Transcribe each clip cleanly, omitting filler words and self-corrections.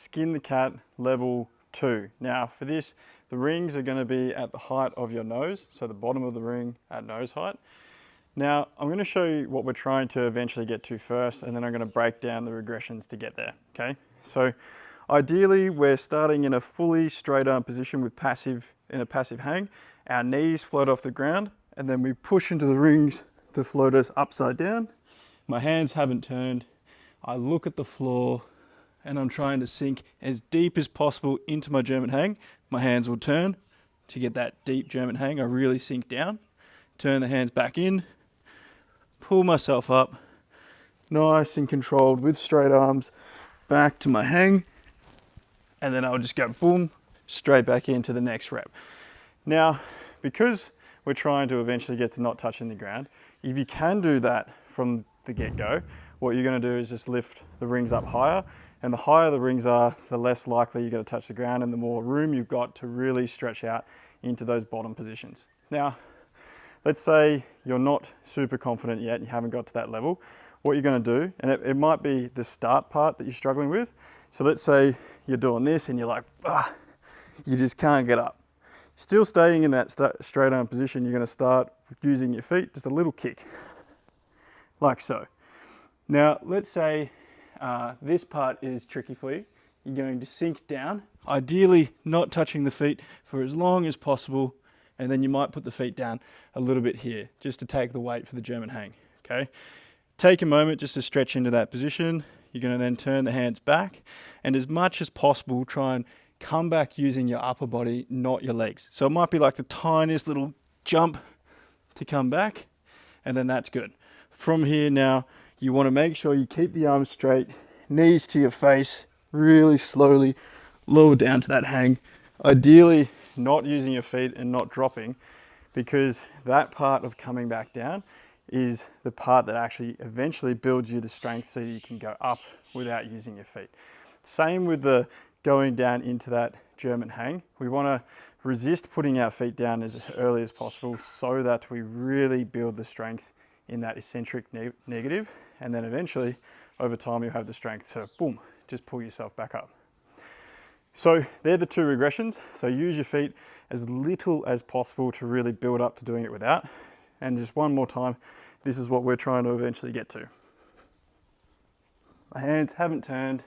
Skin the cat level 2. Now for this, the rings are going to be at the height of your nose, so the bottom of the ring at nose height. Now I'm going to show you what we're trying to eventually get to first, and then I'm going to break down the regressions to get there, okay? So ideally we're starting in a fully straight arm position with in a passive hang. Our knees float off the ground, and then we push into the rings to float us upside down. My hands haven't turned. I look at the floor and I'm trying to sink as deep as possible into my German hang. My hands will turn to get that deep German hang. I really sink down, turn the hands back in, pull myself up, nice and controlled with straight arms, back to my hang, and then I'll just go boom, straight back into the next rep. Now, because we're trying to eventually get to not touching the ground, if you can do that from the get-go, what you're going to do is just lift the rings up higher, and the higher the rings are, the less likely you're going to touch the ground and the more room you've got to really stretch out into those bottom positions. Now, let's say you're not super confident yet and you haven't got to that level. What you're going to do, and it might be the start part that you're struggling with. So let's say you're doing this and you're like, you just can't get up. Still staying in that straight arm position, you're going to start using your feet, just a little kick, like so. Now, let's say this part is tricky for you. You're going to sink down, ideally not touching the feet for as long as possible, and then you might put the feet down a little bit here, just to take the weight for the German hang, okay? Take a moment just to stretch into that position. You're going to then turn the hands back, and as much as possible, try and come back using your upper body, not your legs. So it might be like the tiniest little jump to come back, and then that's good. From here now, you want to make sure you keep the arms straight, knees to your face, really slowly lower down to that hang. Ideally, not using your feet and not dropping, because that part of coming back down is the part that actually eventually builds you the strength so you can go up without using your feet. Same with the going down into that German hang. We want to resist putting our feet down as early as possible so that we really build the strength in that eccentric negative, and then eventually over time you'll have the strength to boom, just pull yourself back up. So they're the two regressions. So use your feet as little as possible to really build up to doing it without. And just one more time, this is what we're trying to eventually get to. My hands haven't turned.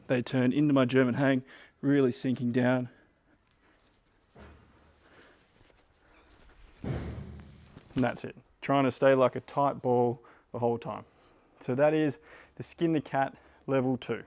They turn into my German hang, really sinking down. And that's it. Trying to stay like a tight ball the whole time. So that is the Skin the Cat level 2.